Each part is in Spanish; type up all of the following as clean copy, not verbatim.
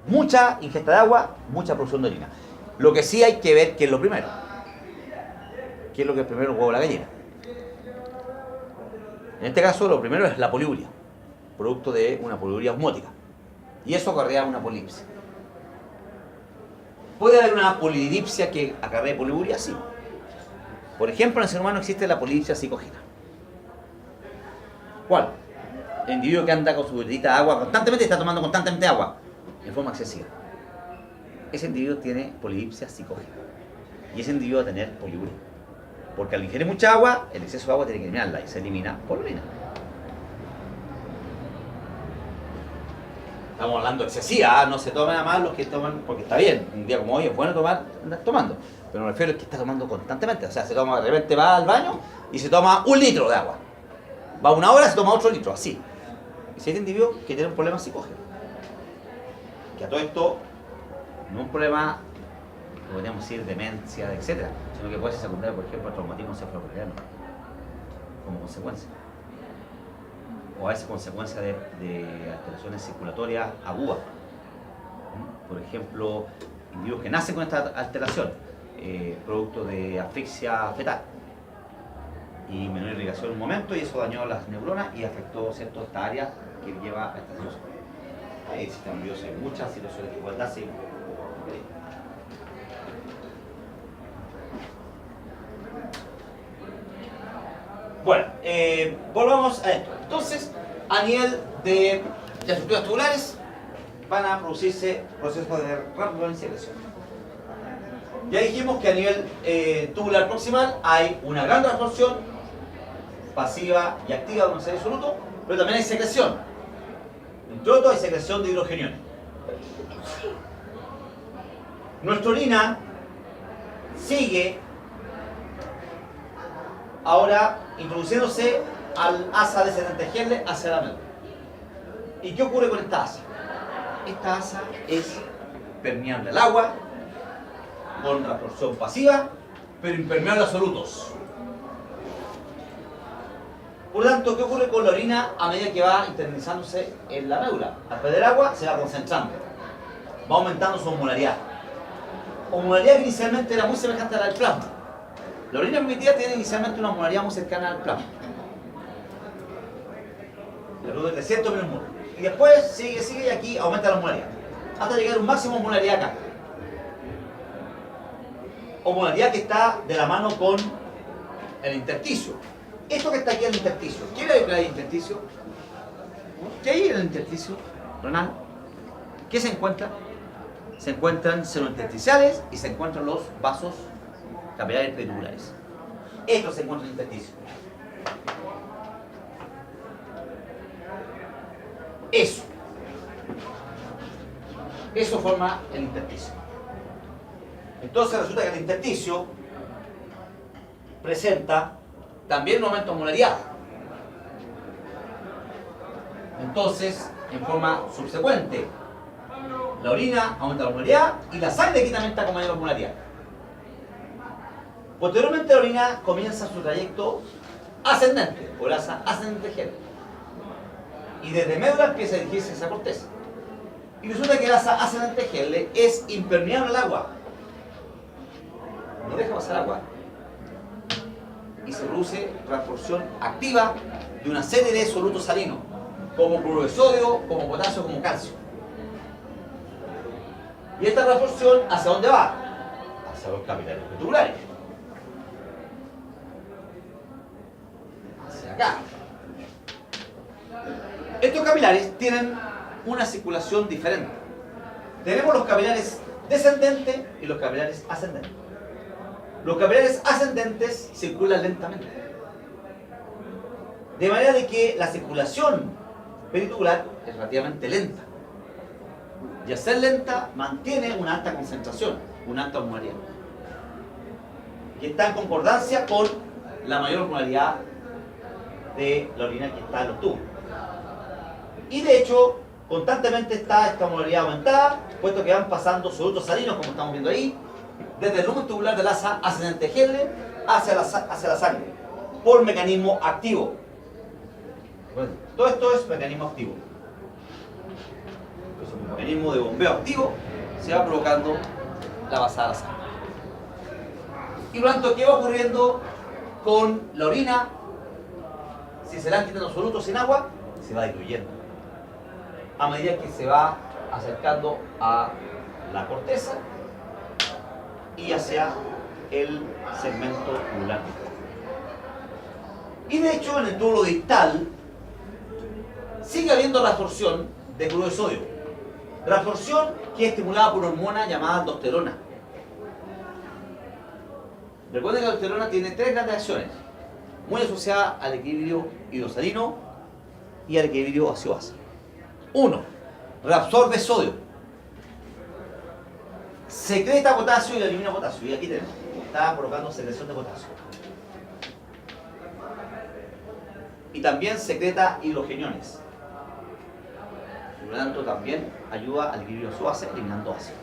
mucha ingesta de agua, mucha producción de orina. Lo que sí hay que ver qué es lo primero. ¿Qué es lo que es primero, el huevo o la gallina? En este caso, lo primero es la poliuria, producto de una poliuria osmótica. Y eso acarrea una polipsia. ¿Puede haber una polidipsia que acarree poliuria? Sí. Por ejemplo, en el ser humano existe la polidipsia psicógena. ¿Cuál? El individuo que anda con su botellita de agua constantemente y está tomando constantemente agua en forma excesiva. Ese individuo tiene polidipsia psicógena. Y ese individuo va a tener poliuria. Porque al ingerir mucha agua, el exceso de agua tiene que eliminarla y se elimina por orina. Estamos hablando excesiva, no se tomen a más los que toman, porque está bien, un día como hoy es bueno tomar, andar tomando. Pero me refiero al que está tomando constantemente. O sea, se toma, de repente va al baño y se toma 1 litro de agua. Va 1 hora y se toma otro litro, así. Y si hay individuo que tiene un problema psicógeno. Que a todo esto no es un problema, podríamos decir, demencia, etc. Sino que puede ser secundario, por ejemplo, al traumatismo cefalorraquiano, como consecuencia. O a veces consecuencia de alteraciones circulatorias agudas. Por ejemplo, individuos que nacen con esta alteración, producto de asfixia fetal. Y menor irrigación en un momento, y eso dañó las neuronas y afectó cierto esta área que lleva a esta situación. Hay sistemas nerviosos, hay muchas situaciones que pueden darse. Bueno, volvamos a esto. Entonces, a nivel de estructuras tubulares, van a producirse procesos de rápido en secreción. Ya dijimos que a nivel tubular proximal hay una gran transformación pasiva y activa de un ser disoluto, pero también hay secreción. Entre otros, hay secreción de hidrogeniones. Nuestra orina sigue ahora introduciéndose al asa descendente Henle hacia la médula. ¿Y qué ocurre con esta asa? Esta asa es permeable al agua, con absorción pasiva, pero impermeable a solutos. Por lo tanto, ¿qué ocurre con la orina a medida que va internalizándose en la médula? Al perder agua se va concentrando, va aumentando su osmolaridad. Osmolaridad que inicialmente era muy semejante a la del plasma. La orina permitida tiene inicialmente una osmolaridad muy cercana al plasma. Le produce 300 milimoles. Y después sigue y aquí aumenta la osmolaridad. Hasta llegar a un máximo de osmolaridad acá. Osmolaridad que está de la mano con el intersticio. Esto que está aquí en el intersticio. ¿Qué es lo que hay en el intersticio? ¿Qué hay en el intersticio renal? ¿Qué se encuentra? Se encuentran senos intersticiales y se encuentran los vasos capilares periculares. Esto se encuentra en el intersticio. Eso forma el intersticio. Entonces resulta que el intersticio presenta también un aumento de osmolaridad. Entonces, en forma subsecuente, la orina aumenta la osmolaridad y la sangre aquí también está con mayor osmolaridad. Posteriormente la orina comienza su trayecto ascendente, por asa ascendente Henle. Y desde médula empieza a dirigirse esa corteza. Y resulta que el asa ascendente Henle es impermeable al agua. No deja pasar agua. Y se produce transformación activa de una serie de solutos salinos, como cloruro de sodio, como potasio, como calcio. Y esta transformación, ¿hacia dónde va? Hacia los capilares tubulares. Hacia acá. Estos capilares tienen una circulación diferente. Tenemos los capilares descendentes y los capilares ascendentes. Los capilares ascendentes circulan lentamente. De manera de que la circulación peritubular es relativamente lenta. Y al ser lenta, mantiene una alta concentración, una alta osmolaridad. Y está en concordancia con la mayor osmolaridad de la orina que está en los tubos. Y de hecho, constantemente está esta osmolaridad aumentada, puesto que van pasando solutos salinos, como estamos viendo ahí, desde el lumen tubular del asa ascendente Henle hacia la sangre, por mecanismo activo. Bueno, todo esto es mecanismo activo. mecanismo de bombeo activo, se va provocando la pasada de la sangre. Y por lo tanto, ¿qué va ocurriendo con la orina? Si se la han quitando solutos sin agua, se va diluyendo. A medida que se va acercando a la corteza y hacia el segmento tubular. Y de hecho, en el túbulo distal sigue habiendo reabsorción de cloruro de sodio. Reabsorción que es estimulada por una hormona llamada aldosterona. Recuerden que la aldosterona tiene tres grandes acciones, muy asociadas al equilibrio hidrosalino y al equilibrio ácido-base. 1. Reabsorbe sodio. Secreta potasio y elimina potasio. Y aquí tenemos, está provocando secreción de potasio. Y también secreta hidrogeniones. Y por lo tanto también ayuda al equilibrio ácido-base eliminando ácido.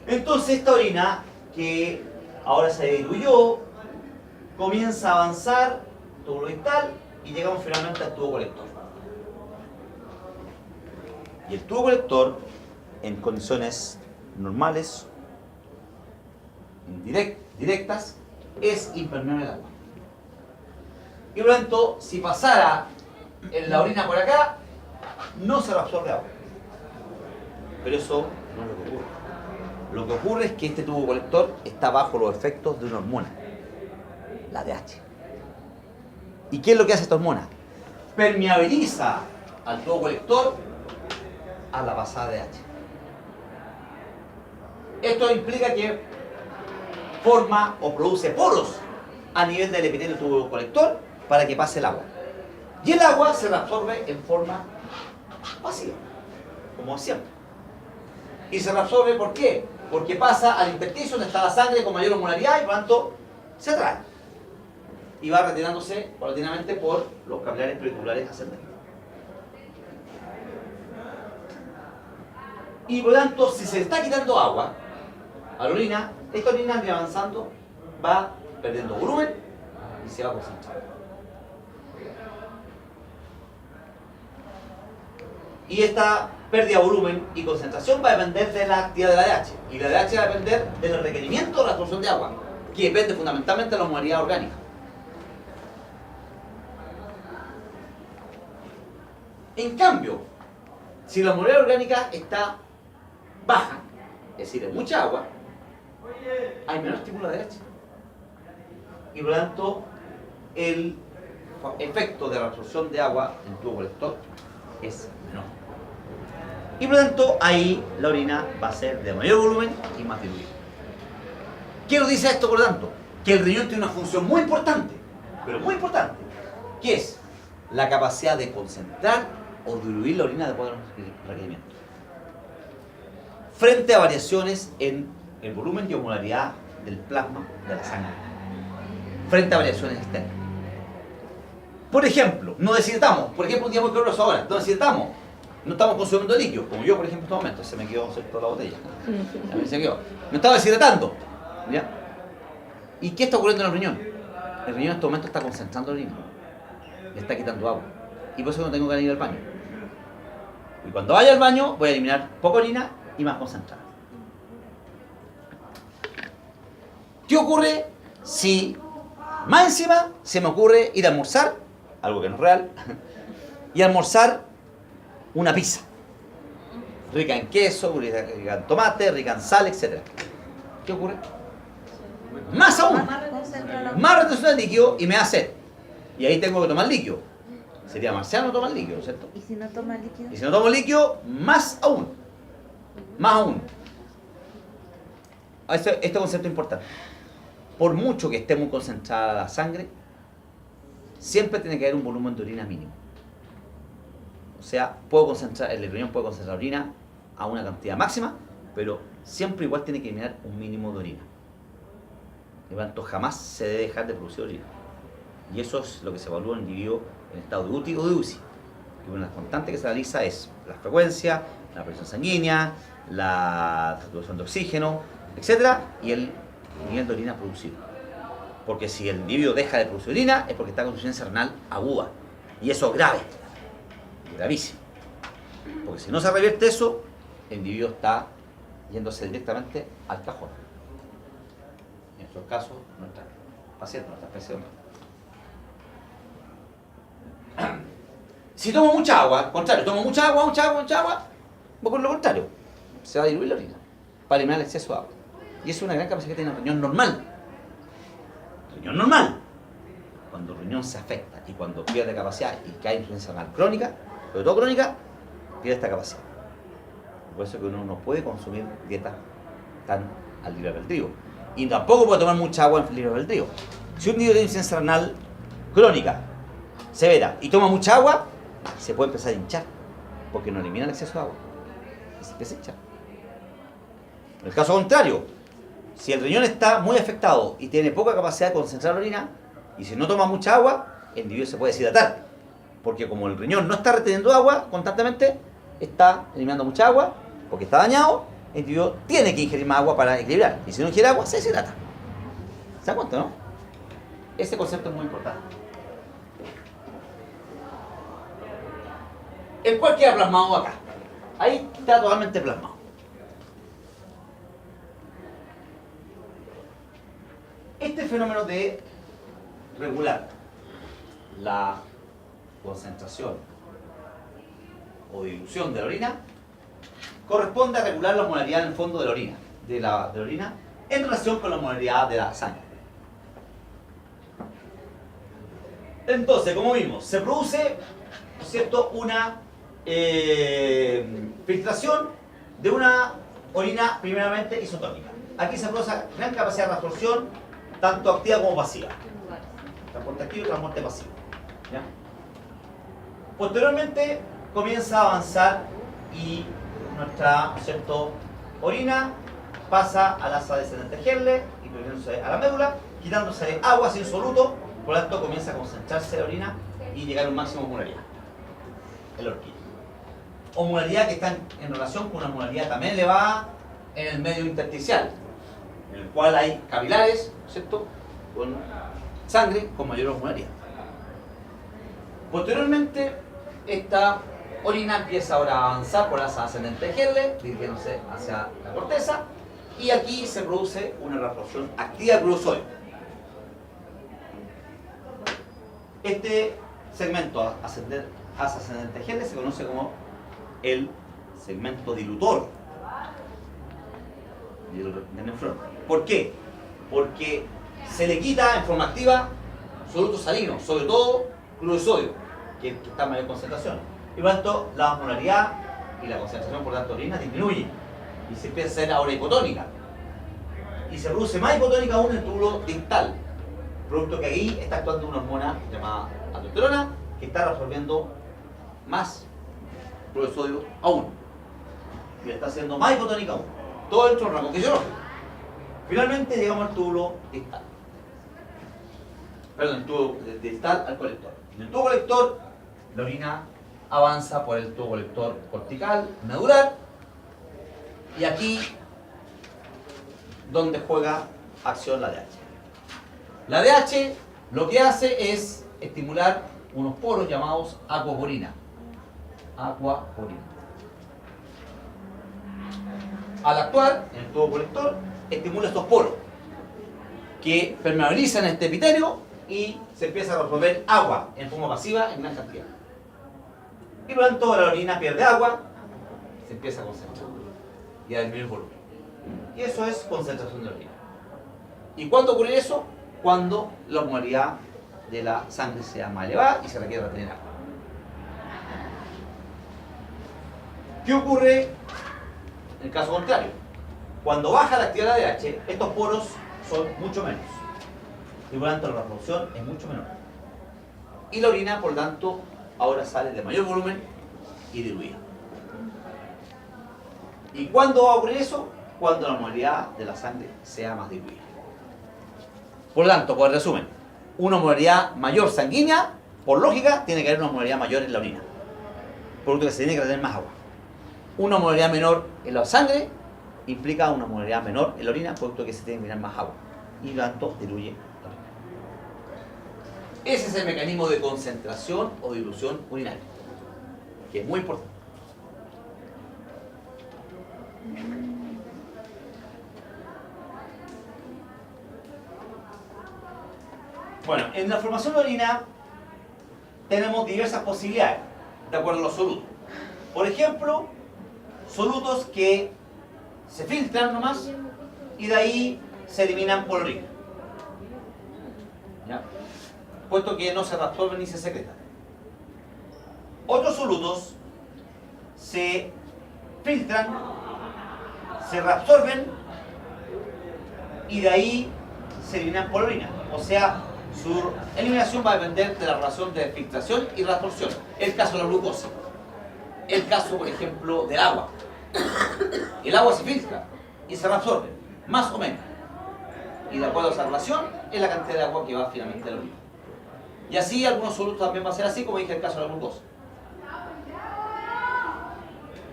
Entonces esta orina, que ahora se diluyó, comienza a avanzar, túbulo distal, y llegamos finalmente al tubo colector. Y el tubo colector, en condiciones normales, directas, es impermeable al agua. Y por lo tanto, si pasara en la orina por acá, no se reabsorbe agua. Pero eso no es lo que ocurre. Lo que ocurre es que este tubo colector está bajo los efectos de una hormona, la DH. ¿Y qué es lo que hace esta hormona? Permeabiliza al tubo colector a la pasada DH. Esto implica que forma o produce poros a nivel del epitelio del tubo colector para que pase el agua. Y el agua se reabsorbe en forma pasiva, como siempre. Y se reabsorbe ¿por qué? Porque pasa al intersticio donde está la sangre con mayor osmolaridad y por lo tanto se atrae. Y va retirándose paulatinamente por los capilares periculares ascendentes. Y por lo tanto, si se está quitando agua a la orina, esta orina al ir avanzando va perdiendo volumen y se va concentrando. Y esta pérdida de volumen y concentración va a depender de la actividad de la DH. Y la DH va a depender del requerimiento de la absorción de agua, que depende fundamentalmente de la osmolaridad orgánica. En cambio, si la osmolaridad orgánica está baja, es decir, hay mucha agua, hay menor estímulo de DH. Y por lo tanto, el efecto de la absorción de agua en el tubo colector es menor. Y por lo tanto, ahí la orina va a ser de mayor volumen y más diluida. ¿Qué nos dice esto, por lo tanto? Que el riñón tiene una función muy importante, pero muy importante, que es la capacidad de concentrar o diluir la orina de acuerdo a los requerimientos. Frente a variaciones en el volumen y osmolaridad del plasma de la sangre. Frente a variaciones externas. Por ejemplo, no deshidratamos. Por ejemplo, un día muy caluroso ahora. No deshidratamos. No estamos consumiendo líquidos, como yo, por ejemplo, en este momento. Se me quedó toda la botella. A mí se quedó. Me estaba deshidratando. ¿Ya? ¿Y qué está ocurriendo en el riñón? El riñón en este momento está concentrando orina. Le está quitando agua. Y por eso no tengo que ir al baño. Y cuando vaya al baño, voy a eliminar poca orina y más concentrada. ¿Qué ocurre si más encima se me ocurre ir a almorzar, algo que no es real, y almorzar una pizza? Rica en queso, rica en tomate, rica en sal, etc. ¿Qué ocurre? Más aún. Más retención de líquido y me da sed. Y ahí tengo que tomar líquido. Sería marciano tomar líquido, ¿cierto? ¿Y si no toma líquido? Y si no tomo líquido, más aún. Más aún. Este concepto es importante. Por mucho que esté muy concentrada la sangre, siempre tiene que haber un volumen de orina mínimo. O sea, el riñón puede concentrar orina a una cantidad máxima, pero siempre igual tiene que eliminar un mínimo de orina. Y por lo tanto, jamás se debe dejar de producir orina. Y eso es lo que se evalúa en el individuo en estado de UTI o de UCI. Y una constante que se analiza es la frecuencia, la presión sanguínea, la saturación de oxígeno, etc. y el nivel de orina producido. Porque si el individuo deja de producir orina es porque está con insuficiencia renal aguda. Y eso es grave. gravísimo. Porque si no se revierte eso, el individuo está yéndose directamente al cajón. En nuestro caso, nuestra paciente, nuestra especie humana. Si tomo mucha agua, al contrario, tomo mucha agua, voy por lo contrario. Se va a diluir la orina para eliminar el exceso de agua. Y eso es una gran capacidad que tiene el riñón normal. Riñón normal. Cuando el riñón se afecta y cuando pierde capacidad y que hay influencia renal crónica, sobre todo crónica, pierde esta capacidad. Por eso que uno no puede consumir dieta tan al libre albedrío. Y tampoco puede tomar mucha agua en libre albedrío. Si un individuo tiene insuficiencia renal crónica, severa, y toma mucha agua, se puede empezar a hinchar, porque no elimina el exceso de agua. Y se empieza a hinchar. En el caso contrario, si el riñón está muy afectado y tiene poca capacidad de concentrar la orina, y si no toma mucha agua, el individuo se puede deshidratar. Porque como el riñón no está reteniendo agua constantemente, está eliminando mucha agua, porque está dañado, el individuo tiene que ingerir más agua para equilibrar. Y si no ingiere agua, se deshidrata. ¿Se dan cuenta, no? Este concepto es muy importante. El cual queda plasmado acá. Ahí está totalmente plasmado. Este fenómeno de regular la concentración o dilución de la orina corresponde a regular la osmolaridad en el fondo de la orina, de la orina en relación con la osmolaridad de la sangre. Entonces, como vimos, se produce, ¿no es cierto?, una filtración de una orina primeramente isotónica. Aquí se produce gran capacidad de absorción, tanto activa como pasiva. Transporte activo y transporte pasivo. ¿Ya? Posteriormente comienza a avanzar y nuestra, ¿cierto?, orina pasa al asa descendente Henle y poniéndose a la médula, quitándose agua sin soluto, por lo tanto comienza a concentrarse la orina y llegar a un máximo de osmolaridad. El horquillo. Osmolaridad que está en relación con una osmolaridad también elevada en el medio intersticial, en el cual hay capilares, ¿cierto?, con sangre con mayor osmolaridad. Posteriormente, esta orina empieza ahora a avanzar por la asa ascendente de Henle, dirigiéndose hacia la corteza, y aquí se produce una reabsorción activa de cloruro de sodio. Este segmento asa ascendente de Henle se conoce como el segmento dilutor del nefrón. ¿Por qué? Porque se le quita en forma activa solutos salinos, sobre todo cloruro de sodio, que está en mayor concentración. Y por tanto, la osmolaridad y la concentración por tanto de orina disminuye y se empieza a hacer ahora hipotónica. Y se produce más hipotónica aún en el túbulo distal, producto que ahí está actuando una hormona llamada aldosterona que está reabsorbiendo más cloruro de sodio aún. Y la está haciendo más hipotónica aún. Todo dentro de un rango fisiológico. Finalmente llegamos al túbulo distal. Perdón, el tubo distal al colector. En el tubo colector, la orina avanza por el tubo colector cortical, medular, y aquí donde juega acción la DH. La DH lo que hace es estimular unos poros llamados acuaporina. Acuaporina. Al actuar en el tubo colector, estimula estos poros que permeabilizan este epitelio y se empieza a absorber agua en forma pasiva en gran cantidad. Y por lo tanto la orina pierde agua, se empieza a concentrar y a disminuir el volumen. Y eso es concentración de orina. ¿Y cuándo ocurre eso? Cuando la osmolaridad de la sangre sea más elevada y se requiere retener agua. ¿Qué ocurre en el caso contrario? Cuando baja la actividad de ADH, estos poros son mucho menos. Y por lo tanto la absorción es mucho menor. Y la orina, por lo tanto, ahora sale de mayor volumen y diluida. ¿Y cuándo va a ocurrir eso? Cuando la osmolaridad de la sangre sea más diluida. Por lo tanto, por resumen, una osmolaridad mayor sanguínea, por lógica, tiene que haber una osmolaridad mayor en la orina. Por lo que se tiene que retener más agua. Una osmolaridad menor en la sangre implica una osmolaridad menor en la orina, producto que se tiene que tener más agua. Y por lo tanto, diluye la orina. Ese es el mecanismo de concentración o dilución urinaria. que es muy importante. Bueno, en la formación de orina tenemos diversas posibilidades, de acuerdo a los solutos. Por ejemplo, solutos que se filtran nomás y de ahí se eliminan por orina, ¿ya? Puesto que no se reabsorben ni se secretan. Otros solutos se filtran, se reabsorben y de ahí se eliminan por orina. O sea, su eliminación va a depender de la relación de filtración y reabsorción. El caso de la glucosa. El caso, por ejemplo, del agua. El agua se filtra y se reabsorbe, más o menos. Y de acuerdo a esa relación, es la cantidad de agua que va finalmente a la orina. Y así algunos solutos también va a ser así, como dije el caso de la glucosa.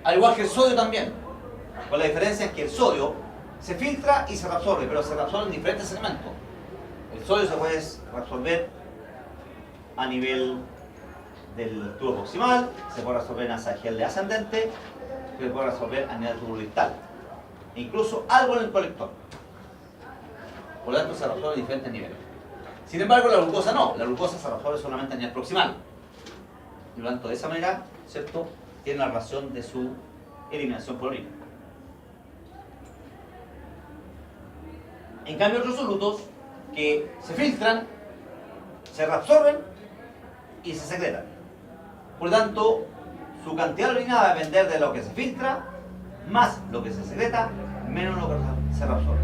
Al igual que el sodio también. Con la diferencia es que el sodio se filtra y se reabsorbe, pero se reabsorbe en diferentes segmentos. El sodio se puede reabsorber a nivel del tubo proximal, se puede reabsorber en nasogel de ascendente, se puede reabsorber a nivel del tubo distal, e incluso algo en el colector. Por lo tanto, se reabsorbe en diferentes niveles. Sin embargo, la glucosa no, la glucosa se reabsorbe solamente a nivel proximal. Y por lo tanto, de esa manera, ¿cierto?, tiene la razón de su eliminación por orina. En cambio, otros solutos que se filtran, se reabsorben y se secretan. Por lo tanto, su cantidad de orina va a depender de lo que se filtra, más lo que se secreta, menos lo que se reabsorbe.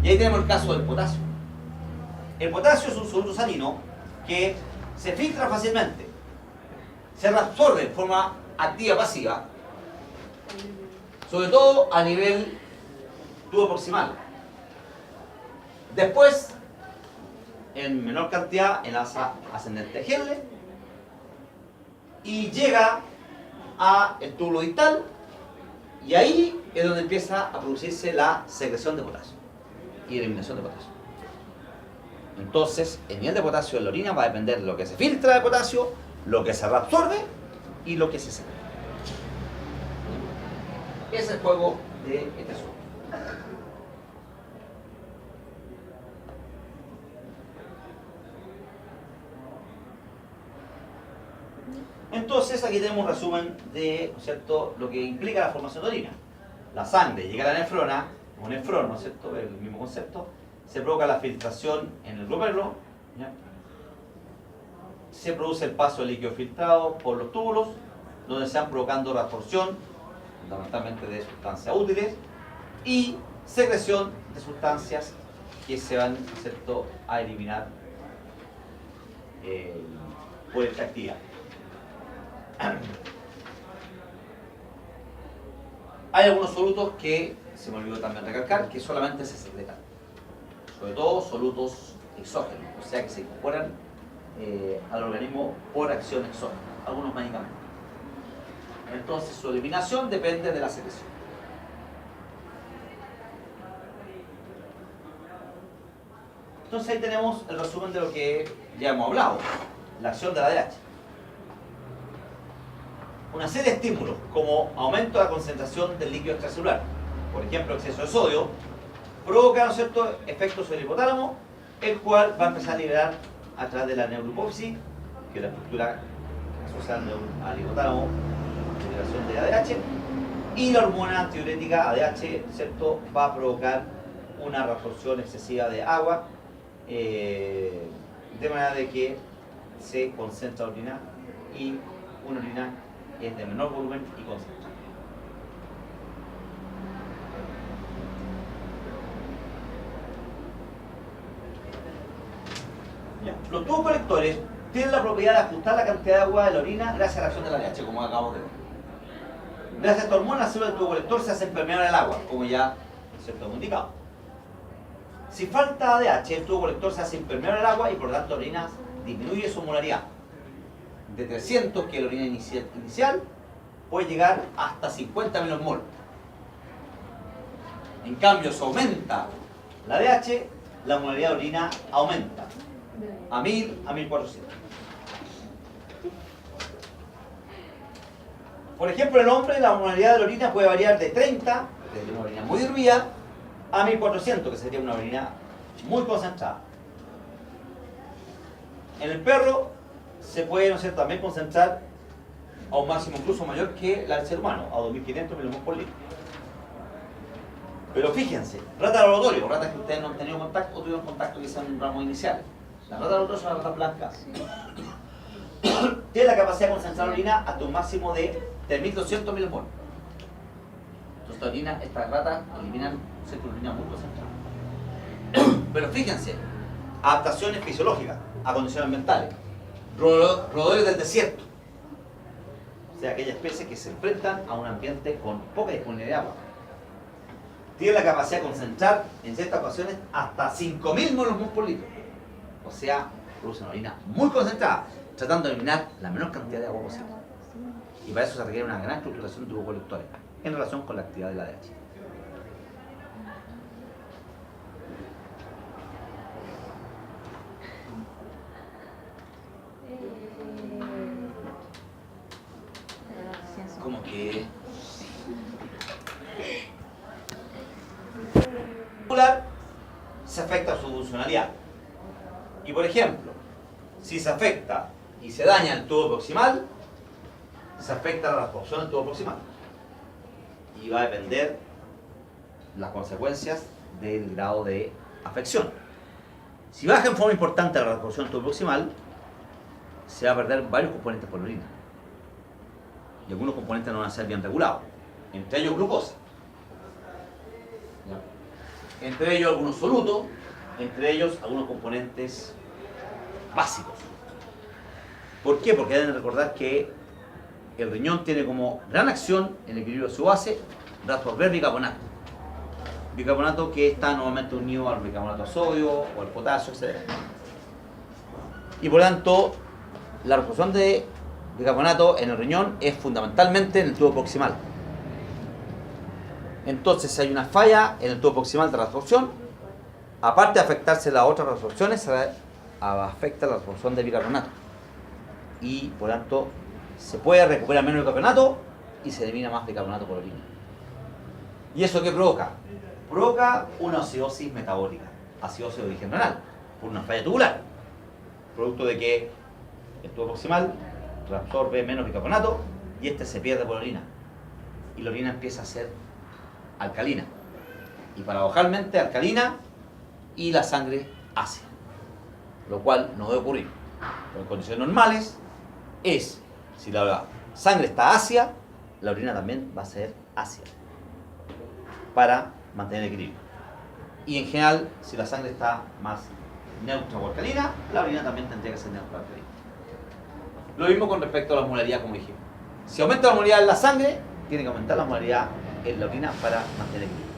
Y ahí tenemos el caso del potasio. El potasio es un soluto salino que se filtra fácilmente, se reabsorbe de forma activa-pasiva, sobre todo a nivel tubo proximal. Después, en menor cantidad, en la ascendente Henle, y llega a el tubo distal, y ahí es donde empieza a producirse la secreción de potasio y eliminación de potasio. Entonces, el nivel de potasio en la orina va a depender de lo que se filtra de potasio, lo que se reabsorbe y lo que se secreta. Ese es el juego de este asunto. Entonces aquí tenemos un resumen de, ¿no es cierto?, lo que implica la formación de orina. La sangre llega a la nefrona, un nefrón, ¿no es cierto?, el mismo concepto, se provoca la filtración en el glomérulo, ¿ya? Se produce el paso del líquido filtrado por los túbulos, donde se van provocando reabsorción, fundamentalmente de sustancias útiles, y secreción de sustancias que se van, ¿no es cierto?, a eliminar por esta actividad. Hay algunos solutos que, se me olvidó también recalcar, que solamente se secretan. Sobre todo solutos exógenos, o sea que se incorporan al organismo por acción exógena, algunos medicamentos. Entonces su eliminación depende de la secreción. Entonces ahí tenemos el resumen de lo que ya hemos hablado, la acción de la ADH. Una serie de estímulos, como aumento de la concentración del líquido extracelular, por ejemplo, exceso de sodio, provoca, ¿no es cierto?, efectos sobre el hipotálamo, el cual va a empezar a liberar a través de la neurohipófisis, que es la estructura asociada al hipotálamo, liberación de ADH, y la hormona antidiurética ADH, ¿cierto?, va a provocar una reabsorción excesiva de agua, de manera de que se concentra la orina y una orina es de menor volumen y concentrada. Los tubos colectores tienen la propiedad de ajustar la cantidad de agua de la orina gracias a la acción de la ADH, como acabamos de ver. Gracias a esta hormona, las células del tubo colector se hacen permeables al agua, como ya hemos indicado. Si falta ADH, el tubo colector se hace impermeable al agua y por lo tanto la orina disminuye su molaridad. De 300, que es la orina inicial, puede llegar hasta 50 menos mol. En cambio, si aumenta la ADH, la molaridad de orina aumenta a 1000 a 1400. Por ejemplo, en el hombre la osmolaridad de la orina puede variar de 30, de una orina muy diluida, a 1400, que sería una orina muy concentrada. En el perro se puede, ¿no es cierto?, también concentrar a un máximo incluso mayor que la del ser humano, a 2500 miligramos por litro. Pero fíjense, rata de laboratorio, ratas que ustedes no han tenido contacto o tuvieron contacto quizás en un ramo inicial. Las ratas de laboratorio son las ratas blancas. Tienen la capacidad de concentrar orina hasta un máximo de 3200 milimoles. Entonces estas ratas eliminan orina muy concentrada. Pero fíjense, adaptaciones fisiológicas a condiciones ambientales. Roedores del desierto. O sea, aquellas especies que se enfrentan a un ambiente con poca disponibilidad de agua. Tienen la capacidad de concentrar en ciertas ocasiones hasta 5000 milimoles por litro. O sea, producen orina muy concentrada, tratando de eliminar la menor cantidad de agua posible. Y para eso se requiere una gran estructuración de tubos colectores en relación con la actividad de la ADH. Como que se afecta su funcionalidad. Y por ejemplo, si se afecta y se daña el tubo proximal, se afecta la absorción del tubo proximal. Y va a depender las consecuencias del grado de afección. Si baja en forma importante la absorción del tubo proximal, se va a perder varios componentes por la orina. Y algunos componentes no van a ser bien regulados, entre ellos glucosa. Entre ellos algunos solutos, entre ellos algunos componentes básicos. ¿Por qué? Porque deben recordar que el riñón tiene como gran acción en el equilibrio de su base reabsorber bicarbonato. Bicarbonato que está normalmente unido al bicarbonato de sodio o al potasio, etc. Y por lo tanto, la reabsorción de bicarbonato en el riñón es fundamentalmente en el tubo proximal. Entonces, si hay una falla en el tubo proximal de reabsorción, aparte de afectarse las otras reabsorciones, se afecta la reabsorción de bicarbonato. Y por lo tanto, se puede recuperar menos bicarbonato y se elimina más bicarbonato por orina. ¿Y eso qué provoca? Provoca una acidosis metabólica, acidosis de origen renal, por una falla tubular, producto de que el tubo proximal reabsorbe menos bicarbonato y este se pierde por orina. Y la orina empieza a ser alcalina. Y paradojalmente alcalina y la sangre ácida. Lo cual no debe ocurrir. Pero en condiciones normales es, si la sangre está ácida, la orina también va a ser ácida. Para mantener el equilibrio. Y en general, si la sangre está más neutra o alcalina, la orina también tendría que ser neutra o alcalina. Lo mismo con respecto a la osmolaridad, como dijimos. Si aumenta la osmolaridad en la sangre, tiene que aumentar la osmolaridad en la orina para mantener el equilibrio.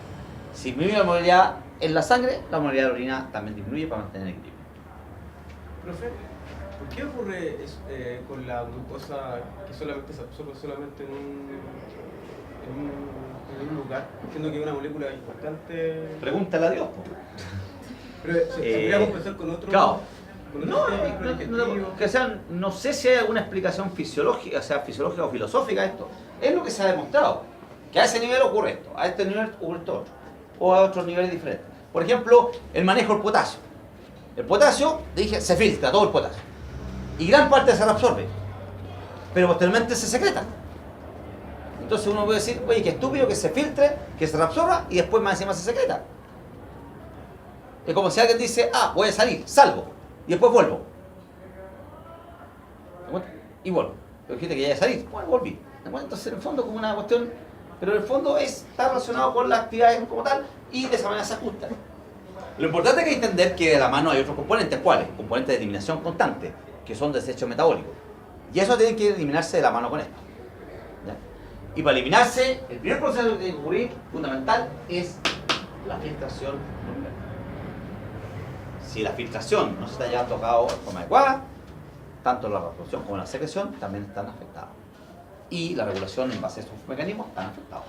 Si disminuye la osmolaridad en la sangre, la osmolaridad de la orina también disminuye para mantener el equilibrio. Profe, ¿por qué ocurre con la glucosa que solamente se absorbe solamente en un lugar, siendo que es una molécula importante? Pregúntale a Dios. Pero se podría compensar con otro. Claro. Con no sé si hay alguna explicación fisiológica, fisiológica o filosófica a esto. Es lo que se ha demostrado, que a ese nivel ocurre esto, a este nivel ocurre esto otro, o a otros niveles diferentes. Por ejemplo, el manejo del potasio. El potasio, dije, se filtra todo el potasio. Y gran parte se reabsorbe, pero posteriormente se secreta. Entonces uno puede decir, oye, qué estúpido que se filtre, que se reabsorba y después más encima se secreta. Es como si alguien dice, voy a salir, salgo, y después vuelvo. Y vuelvo. Pero dijiste que ya iba a salir, bueno, volví. Entonces en el fondo como una cuestión, pero en el fondo está relacionado con las actividades como tal y de esa manera se ajusta. Lo importante es que hay que entender que de la mano hay otros componentes, ¿cuáles? Componentes de eliminación constante, que son desechos metabólicos. Y eso tiene que eliminarse de la mano con esto. ¿Ya? Y para eliminarse, el primer proceso que tiene que ocurrir, fundamental, es la filtración nuclear. Si la filtración no se está llevando a cabo de forma adecuada, tanto la reabsorción como la secreción también están afectados. Y la regulación en base a estos mecanismos están afectados.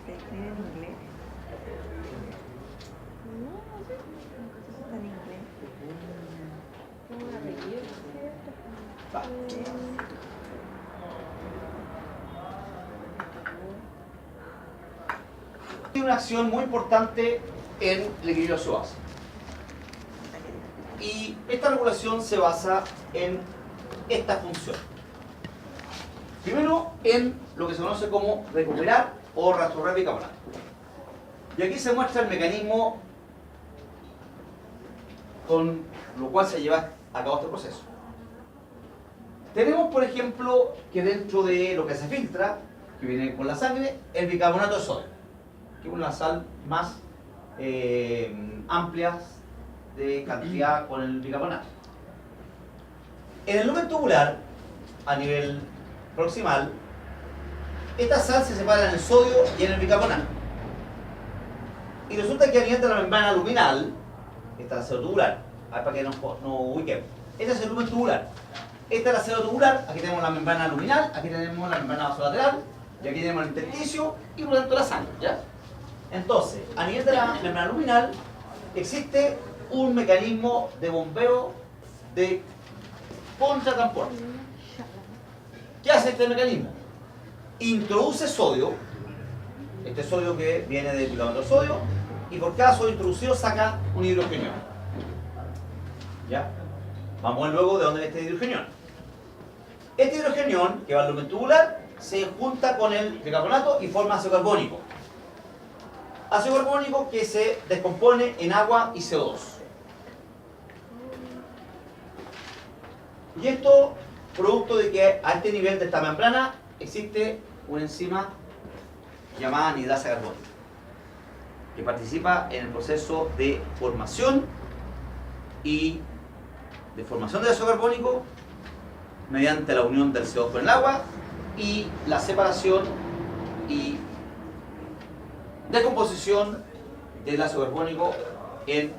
¿Se escribe en inglés? No, no sé. Está en inglés. Va. Tiene una acción muy importante en el equilibrio gaseoso. Y esta regulación se basa en esta función. Primero, en lo que se conoce como recuperar o restaurar bicarbonato. Y aquí se muestra el mecanismo con lo cual se lleva a cabo este proceso. Tenemos, por ejemplo, que dentro de lo que se filtra, que viene con la sangre, el bicarbonato de sodio, que es una sal más amplia de cantidad con el bicarbonato. En el lumen tubular, a nivel proximal, esta sal se separa en el sodio y en el bicarbonato. Y resulta que a nivel de la membrana luminal, esta es la célula tubular, a ver para que nos ubiquemos. Este es el lumen tubular. Esta es la célula tubular, aquí tenemos la membrana luminal, aquí tenemos la membrana vasolateral, y aquí tenemos el intersticio y por lo tanto la sangre, ¿ya? Entonces, a nivel de la membrana luminal, existe un mecanismo de bombeo de contratransporte. ¿Qué hace este mecanismo? Introduce sodio, este sodio que viene del bicarbonato de sodio, y por cada sodio introducido saca un hidrogenión. ¿Ya? Vamos a ver luego de dónde viene este hidrogenión. Este hidrogenión, que va al lumen tubular, se junta con el bicarbonato y forma ácido carbónico. Ácido carbónico que se descompone en agua y CO2. Y esto, producto de que a este nivel de esta membrana existe una enzima llamada anidrasa carbónica, que participa en el proceso de formación de ácido carbónico mediante la unión del CO2 con el agua y la separación y descomposición del ácido carbónico en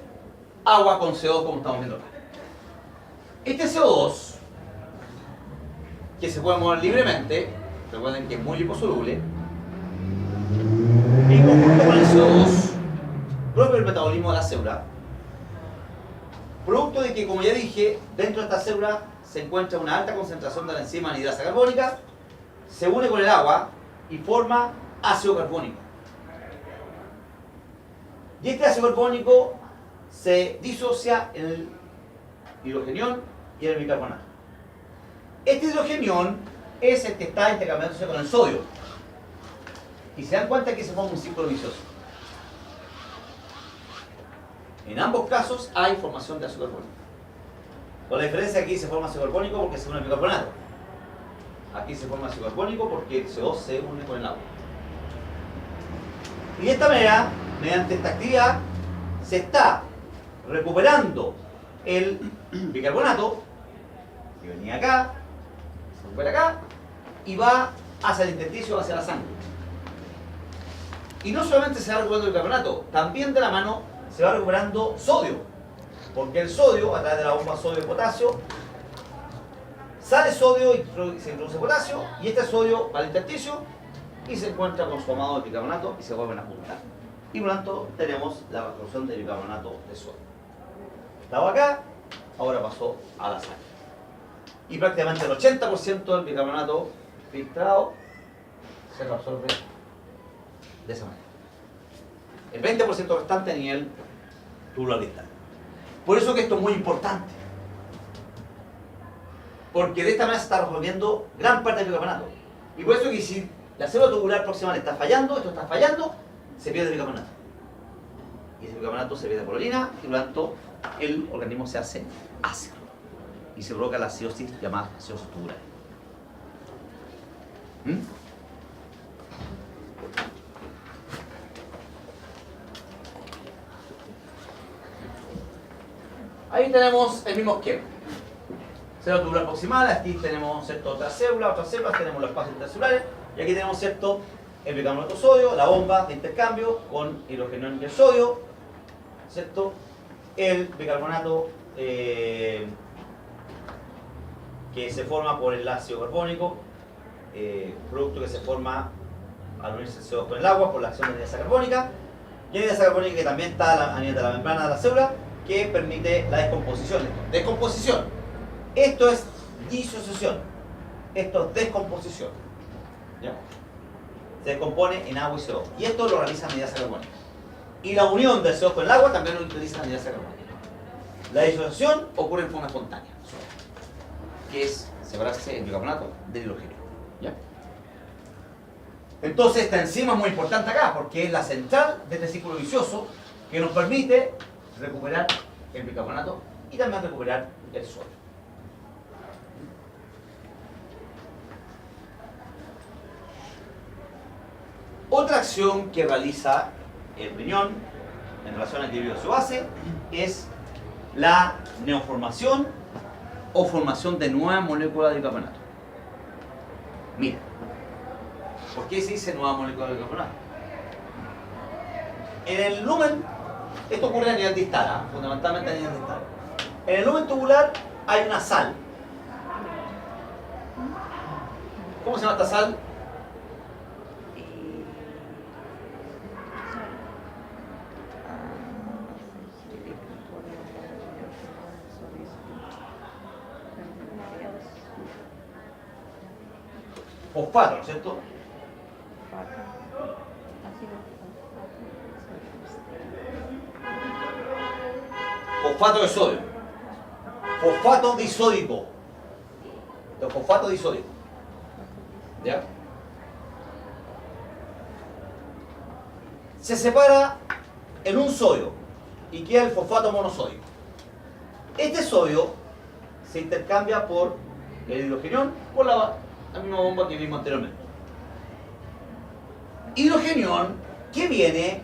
agua con CO2 como estamos viendo acá. Este CO2, que se puede mover libremente, recuerden que es muy liposoluble, en conjunto con el CO2 propio del metabolismo de la célula, producto de que, como ya dije, dentro de esta célula se encuentra una alta concentración de la enzima anidrasa carbónica, se une con el agua y forma ácido carbónico. Y este ácido carbónico se disocia en el hidrogenión y en el bicarbonato. Este hidrogenión es el que está intercambiándose con el sodio. Y se dan cuenta que se forma un círculo vicioso. En ambos casos hay formación de ácido carbónico. Con la diferencia, aquí se forma ácido carbónico porque se une el bicarbonato. Aquí se forma ácido carbónico porque el CO2 se une con el agua. Y de esta manera, mediante esta actividad, se está recuperando el bicarbonato, que venía acá, se recupera acá, y va hacia el intersticio, hacia la sangre. Y no solamente se va recuperando el bicarbonato, también de la mano se va recuperando sodio, porque el sodio, a través de la bomba sodio-potasio, sale sodio y se introduce potasio, y este sodio va al intersticio y se encuentra consumado el bicarbonato y se vuelven a juntar. Y por lo tanto tenemos la resolución del bicarbonato de sodio. Estaba acá, ahora pasó a la sangre. Y prácticamente el 80% del bicarbonato filtrado se reabsorbe de esa manera. El 20% restante a nivel tubular distal. Por eso que esto es muy importante. Porque de esta manera se está resolviendo gran parte del bicarbonato. Y por eso que si la célula tubular proximal está fallando, esto está fallando, se pierde el bicarbonato. Y ese bicarbonato se pierde por orina y por lo tanto el organismo se hace ácido. Y se provoca la acidosis llamada acidosis tubular. Ahí tenemos el mismo esquema. Célula tubular proximal, aquí tenemos cierto, otras células, tenemos los espacios intercelulares y aquí tenemos cierto el bicarbonato de sodio, la bomba de intercambio con hidrogenión y el sodio, ¿cierto? El bicarbonato que se forma por el ácido carbónico, producto que se forma al unirse el CO2 con el agua por la acción de la anidrasa carbónica, y la anidrasa carbónica que también está a nivel de la membrana de la célula, que permite la descomposición. Descomposición. Esto es disociación. Esto es descomposición. ¿Ya? Se descompone en agua y CO2. Y esto lo realiza anhidasa carbónica. Y la unión del CO2 con el agua también lo utiliza anhidasa carbónica. La disociación ocurre en forma espontánea, que es separarse el bicarbonato del hidrógeno. ¿Ya? Entonces esta enzima es muy importante acá porque es la central de este ciclo vicioso que nos permite recuperar el bicarbonato y también recuperar el sodio. Otra acción que realiza el riñón en relación al equilibrio de su base es la neoformación o formación de nuevas moléculas de bicarbonato. Mira, ¿por qué se dice nueva molécula de bicarbonato? En el lumen, esto ocurre a nivel distal, fundamentalmente a nivel distal. En el lumen tubular hay una sal. ¿Cómo se llama esta sal? Fosfato, ¿no es cierto? Fosfato de sodio. Fosfato disódico. El fosfato disódico. ¿Ya? Se separa en un sodio y queda el fosfato monosódico. Este sodio se intercambia por el hidrogenión por la misma bomba que vimos anteriormente. Hidrogenión que viene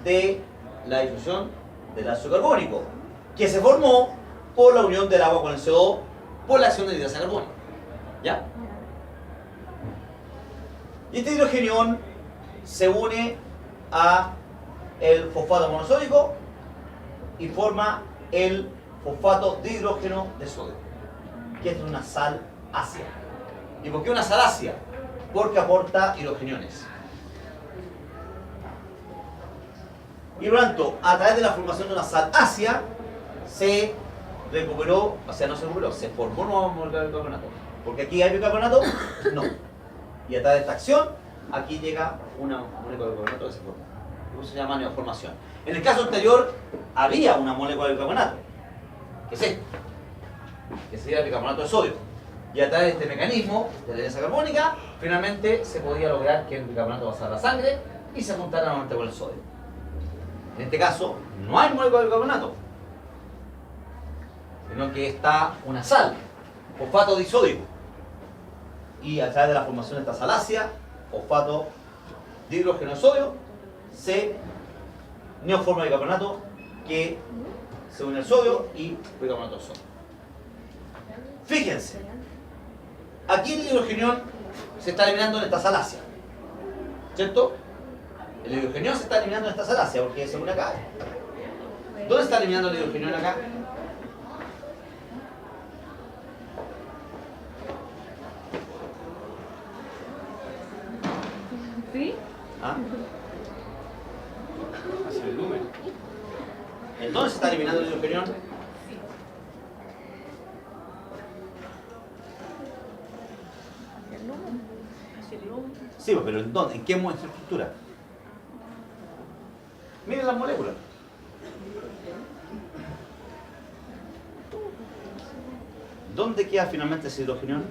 de la difusión del ácido carbónico, que se formó por la unión del agua con el CO2 por la acción de hidrasa carbónica. ¿Ya? Y este hidrogenión se une a el fosfato monosódico y forma el fosfato de hidrógeno de sodio, que es una sal ácida. ¿Y por qué una sal ácida? Porque aporta hidrogeniones. Y por lo tanto, a través de la formación de una sal ácida, se recuperó, o sea, no se recuperó, se formó nueva molécula de bicarbonato. Porque aquí hay bicarbonato, no. Y a través de esta acción, aquí llega una molécula de bicarbonato que se forma. Eso se llama neoformación. En el caso anterior, había una molécula de bicarbonato, que es esta, que sería el bicarbonato de sodio. Y a través de este mecanismo de la hidrasa carbónica, finalmente se podía lograr que el bicarbonato pasara a la sangre y se juntara nuevamente con el sodio. En este caso, no hay molécula de bicarbonato, sino que está una sal, fosfato disódico. Y a través de la formación de esta sal ácida, fosfato de hidrógeno de sodio, se neoforma el bicarbonato que se une al sodio y bicarbonato de sodio. Fíjense, aquí el hidrogenión se está eliminando en esta sal ácida, ¿cierto? El hidrogenión se está eliminando en esta sal ácida porque se une acá. ¿Dónde se está eliminando el hidrogenión acá? ¿Sí? ¿Ah? Hacia el lumen. ¿En dónde se está eliminando el hidrogenión? Hacia el lumen. Hacia el lumen. Sí, pero ¿en dónde? ¿En qué estructura? Miren las moléculas. ¿Dónde queda finalmente ese hidrogenión?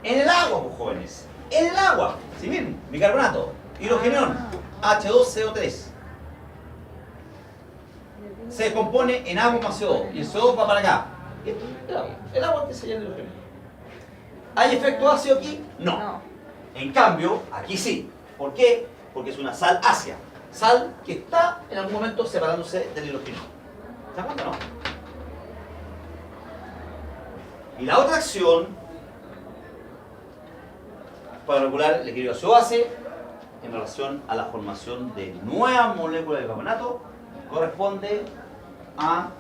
En el agua, pues jóvenes. En el agua. Si miren, bicarbonato, hidrogenión, H2CO3. Se descompone en agua más CO2 y el CO2 va para acá. El agua que se llama hidrogenión. ¿Hay efecto ácido aquí? No. En cambio, aquí sí. ¿Por qué? Porque es una sal ácida. Sal que está en algún momento separándose del hidrógeno. ¿Se dan cuenta, no? Y la otra acción para regular el equilibrio ácido-base en relación a la formación de nuevas moléculas de bicarbonato corresponde a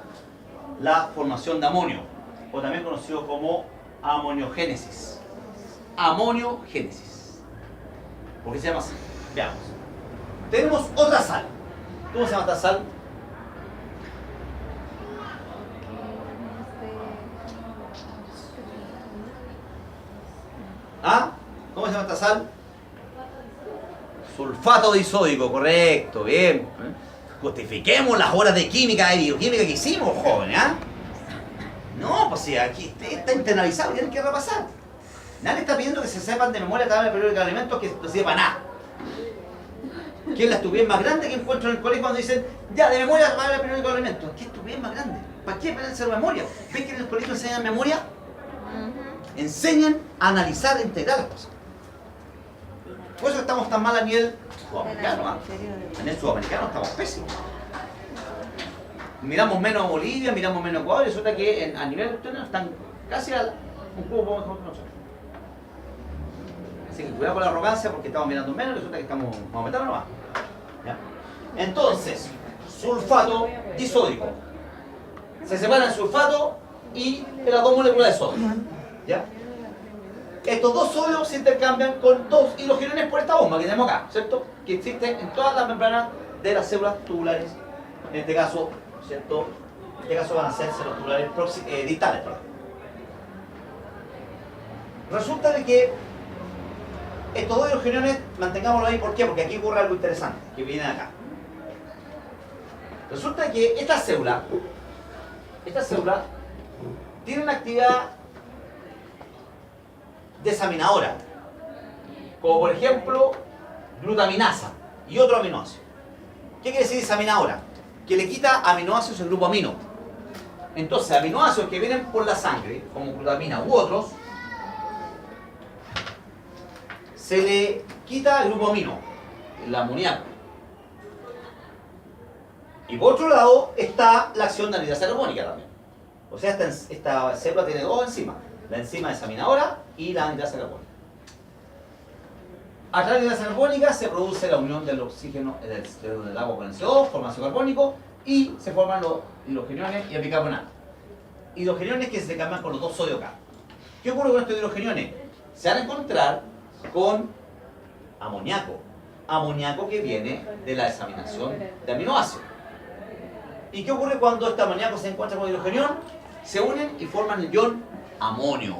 la formación de amonio, o también conocido como amoniogénesis. Amoniogénesis. ¿Por qué se llama así? Veamos. Tenemos otra sal, ¿Cómo se llama esta sal? ¿Ah? ¿Cómo se llama esta sal? Sulfato disódico, correcto, bien. Justifiquemos las horas de química y bioquímica que hicimos, jóvenes, ¿ah? No, pues sí, aquí está internalizado, tienen que repasar. Nadie está pidiendo que se sepan de memoria la tabla periódica de alimentos que no sirve para nada. ¿Qué es la estupidez más grande que encuentro en el colegio cuando dicen, ya, de memoria la tabla periódica de alimentos? ¿Qué estupidez más grande? ¿Para qué aprender memoria? ¿Ves que en el colegio enseñan memoria? Enseñan a analizar e integrar las cosas. Por eso estamos tan mal a nivel sudamericano. A nivel sudamericano estamos pésimos. Miramos menos a Bolivia, miramos menos a Ecuador y resulta que a nivel ustedes están casi un poco mejor que nosotros. Así que cuidado con la arrogancia porque estamos mirando menos y resulta que estamos aumentando nomás. ¿Ya? Entonces, sulfato disódico. Se separan el sulfato y las dos moléculas de sodio. ¿Ya? Estos dos sodios se intercambian con dos hidrogeniones por esta bomba que tenemos acá, ¿cierto? Que existe en todas las membranas de las células tubulares. En este caso, ¿cierto? En este caso van a ser células tubulares distales. Resulta de que estos dos hidrogeniones, mantengámoslo ahí, ¿por qué? Porque aquí ocurre algo interesante, que viene de acá. Resulta que esta célula tiene una actividad desaminadora, como por ejemplo glutaminasa y otro aminoácido. ¿Qué quiere decir desaminadora? Que le quita aminoácidos al grupo amino. Entonces, aminoácidos que vienen por la sangre, como glutamina u otros, se le quita el grupo amino, el amoníaco. Y por otro lado está la acción de anhidrasa carbónica también. O sea, esta célula tiene dos enzimas, la enzima desaminadora y la anhidrasa carbónica. A través de la anhidrasa carbónica se produce la unión del oxígeno del agua con el CO2, forma ácido carbónico y se forman los hidrogeniones y el bicarbonato. Hidrogeniones que se cambian con los dos sodios acá. ¿Qué ocurre con estos hidrogeniones? Se van a encontrar con amoníaco. Amoníaco que viene de la desaminación de aminoácidos. ¿Y qué ocurre cuando este amoníaco se encuentra con hidrogenión? Se unen y forman el ion amonio.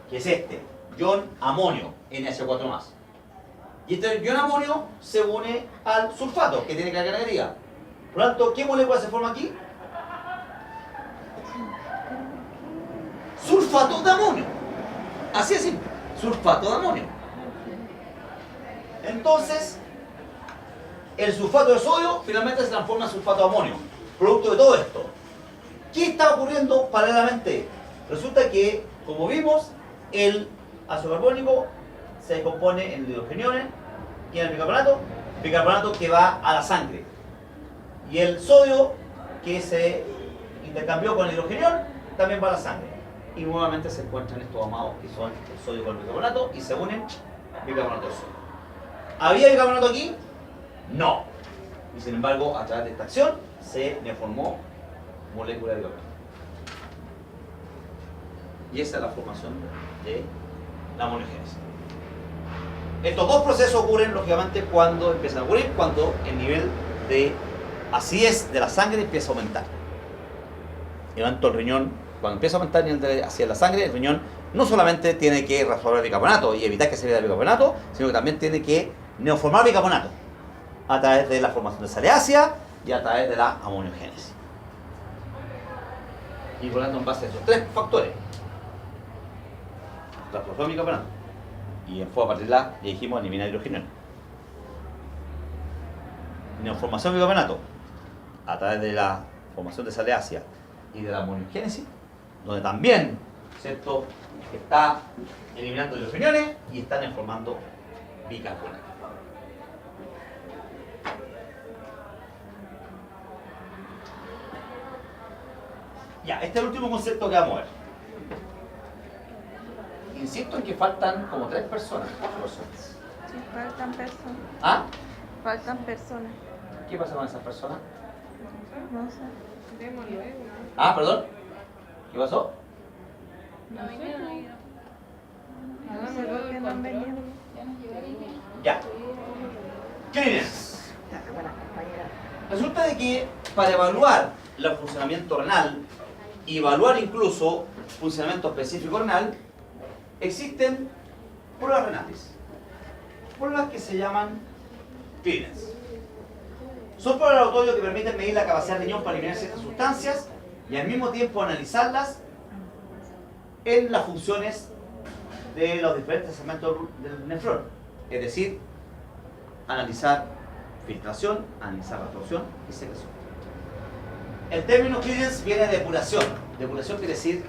Que es este, ion amonio, NH4+. Y este ion amonio se une al sulfato, que tiene carga negativa. Por lo tanto, ¿qué molécula se forma aquí? Sulfato de amonio. Así es simple, sulfato de amonio. Entonces, el sulfato de sodio finalmente se transforma en sulfato de amonio, producto de todo esto. ¿Qué está ocurriendo paralelamente? Resulta que, como vimos, el ácido carbónico se compone en hidrogeniones y en el bicarbonato que va a la sangre. Y el sodio que se intercambió con el hidrogenión también va a la sangre. Y nuevamente se encuentran estos amados que son el sodio con el bicarbonato y se unen bicarbonato de sodio. ¿Había bicarbonato aquí? No. Y sin embargo, a través de esta acción se me formó molécula de bicarbonato. Y esa es la formación de la amoniogénesis. Estos dos procesos ocurren lógicamente cuando empiezan a ocurrir, cuando el nivel de acidez de la sangre empieza a aumentar. Y tanto el riñón, cuando empieza a aumentar el nivel de acidez de la sangre, el riñón no solamente tiene que reabsorber bicarbonato y evitar que se vea el bicarbonato, sino que también tiene que neoformar bicarbonato a través de la formación de sal ácida y a través de la amoniogénesis. Y por lo tanto, en base a esos tres factores, transformación de bicarbonato y en forma particular, ya dijimos, eliminar hidrogenio. Neoformación de bicarbonato a través de la formación de sal ácida y de la amoniogénesis, donde también, ¿cierto?, está eliminando hidrogeniones y están formando bicarbonato. Ya, este es el último concepto que vamos a ver. Insisto en que faltan como 3 personas, 4 personas. Sí, faltan personas. ¿Ah? Faltan personas. ¿Qué pasa con esas personas? No sé. Ah, perdón. ¿Qué pasó? No sé por qué no han venido. Ya. Cleaners. Buenas compañeras. Resulta de que para evaluar el funcionamiento renal y evaluar incluso funcionamiento específico renal, existen pruebas renales. Pruebas que se llaman clearance. Son pruebas de laboratorio que permiten medir la capacidad del riñón para eliminar ciertas sustancias y al mismo tiempo analizarlas en las funciones de los diferentes segmentos del nefrón. Es decir, analizar filtración, analizar absorción y secreción. El término clearance viene de depuración. Depuración quiere decir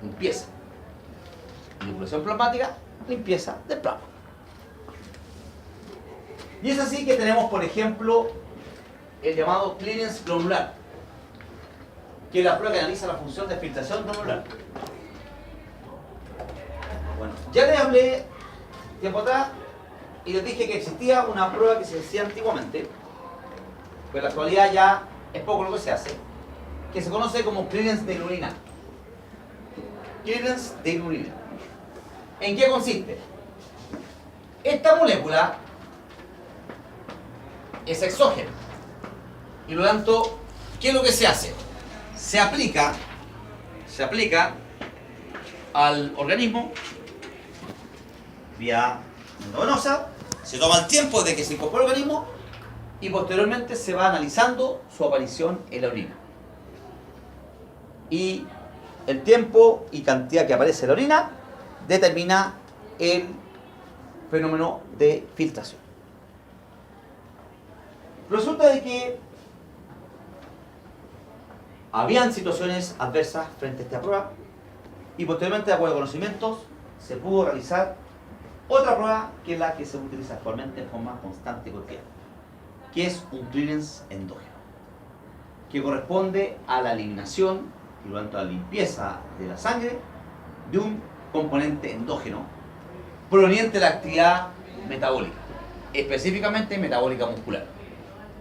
limpieza. Depuración plasmática, limpieza del plasma. Y es así que tenemos, por ejemplo, el llamado clearance glomerular, que es la prueba que analiza la función de filtración glomerular. Bueno, ya les hablé tiempo atrás y les dije que existía una prueba que se hacía antiguamente, pero en la actualidad ya es poco lo que se hace, que se conoce como clearance de inulina. Clearance de inulina. ¿En qué consiste? Esta molécula es exógena y por lo tanto, ¿qué es lo que se hace? Se aplica al organismo vía endovenosa, se toma el tiempo de que se incorpore al organismo y posteriormente se va analizando su aparición en la orina. Y el tiempo y cantidad que aparece en la orina determina el fenómeno de filtración. Resulta de que habían situaciones adversas frente a esta prueba y posteriormente, de acuerdo a conocimientos, se pudo realizar otra prueba que es la que se utiliza actualmente en forma constante y cotidiana, que es un clearance endógeno, que corresponde a la eliminación y por lo tanto a la limpieza de la sangre de un componente endógeno proveniente de la actividad metabólica, específicamente metabólica muscular.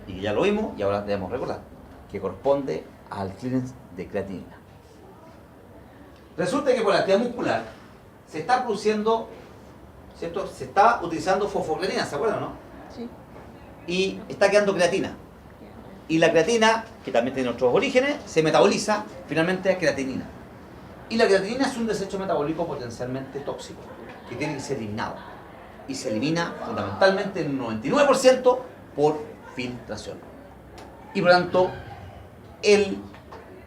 Y que ya lo vimos y ahora debemos recordar que corresponde al clearance de creatinina. Resulta que por la actividad muscular se está produciendo, ¿cierto? Se está utilizando fosfocreatina, ¿se acuerdan, no? Sí. Y está quedando creatina. Y la creatina, que también tiene otros orígenes, se metaboliza finalmente a creatinina. Y la creatinina es un desecho metabólico potencialmente tóxico, que tiene que ser eliminado. Y se elimina fundamentalmente en un 99% por filtración. Y por lo tanto, el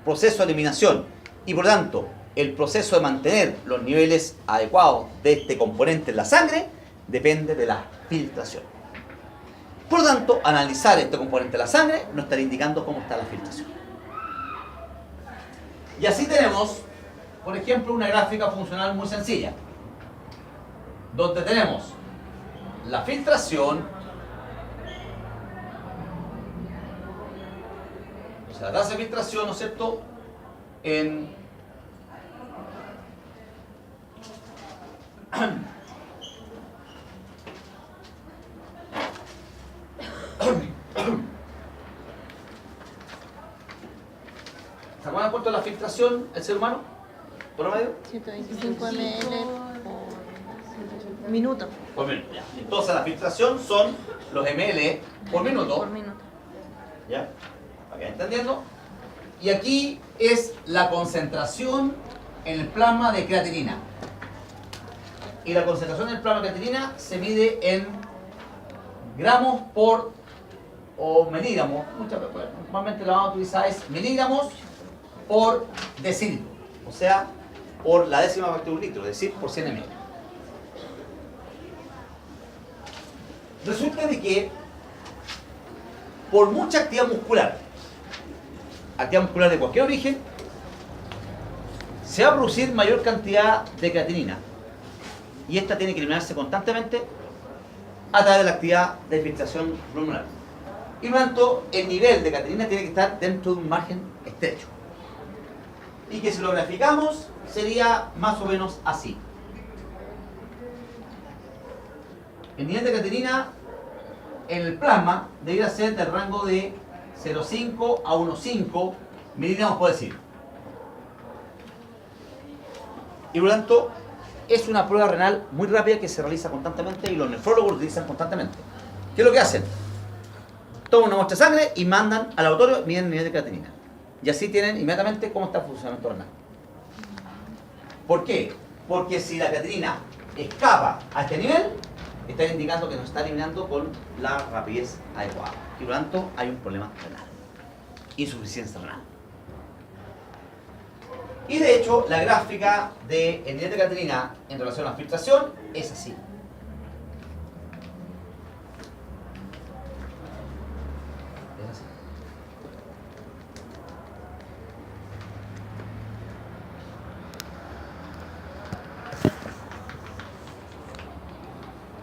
proceso de eliminación y por lo tanto el proceso de mantener los niveles adecuados de este componente en la sangre depende de la filtración. Por lo tanto, analizar este componente de la sangre nos estará indicando cómo está la filtración. Y así tenemos, por ejemplo, una gráfica funcional muy sencilla, donde tenemos la filtración, o sea, la tasa de filtración, ¿no es cierto?, en ¿se acuerdan cuánto es la filtración el ser humano? ¿Por medio? 125 ml por minuto. Por minuto, ya. Entonces la filtración son los ml por minuto. Por minuto. ¿Ya? Para que vayan entendiendo. Y aquí es la concentración en el plasma de creatinina. Y la concentración del plasma de creatinina se mide en gramos por, o miligramos, muchas veces, normalmente la vamos a utilizar es miligramos por decilitro, o sea, por la décima parte de un litro, es decir, por 100 ml. Resulta de que por mucha actividad muscular de cualquier origen, se va a producir mayor cantidad de creatinina y esta tiene que eliminarse constantemente a través de la actividad de filtración glomerular. Y por lo tanto, el nivel de creatinina tiene que estar dentro de un margen estrecho. Y que si lo graficamos, sería más o menos así. El nivel de creatinina en el plasma debería ser del rango de 0,5 a 1,5 miligramos por decilitro. Y por lo tanto, es una prueba renal muy rápida que se realiza constantemente y los nefrólogos lo utilizan constantemente. ¿Qué es lo que hacen? toman una muestra de sangre y mandan al laboratorio, miden el nivel de creatinina. Y así tienen inmediatamente cómo está el funcionamiento renal. ¿Por qué? Porque si la creatinina escapa a este nivel, está indicando que no está eliminando con la rapidez adecuada. Y por lo tanto hay un problema renal. Insuficiencia renal. Y de hecho, la gráfica del nivel de creatinina en relación a la filtración es así. Es así.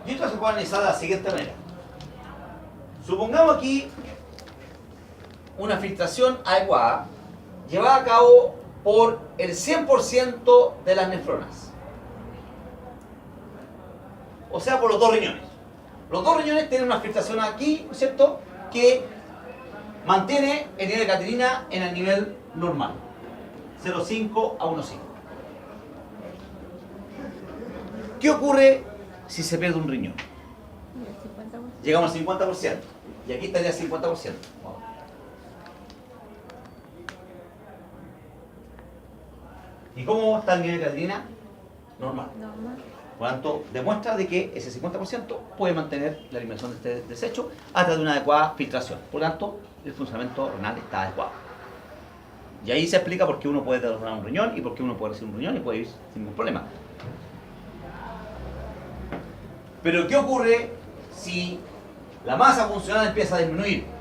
Y esto se puede analizar de la siguiente manera. Supongamos aquí una filtración adecuada llevada a cabo por el 100% de las nefronas. O sea, por los dos riñones. Los dos riñones tienen una filtración aquí, ¿no es cierto?, que mantiene el nivel de creatinina en el nivel normal. 0,5 a 1,5. ¿Qué ocurre si se pierde un riñón? Llegamos al 50%. Y aquí estaría el 50%. ¿Y cómo está el nivel de creatinina? Normal. Por lo tanto, demuestra de que ese 50% puede mantener la eliminación de este desecho a través de una adecuada filtración. Por lo tanto, el funcionamiento renal está adecuado. Y ahí se explica por qué uno puede donar un riñón y por qué uno puede recibir un riñón y puede vivir sin ningún problema. Pero ¿qué ocurre si la masa funcional empieza a disminuir?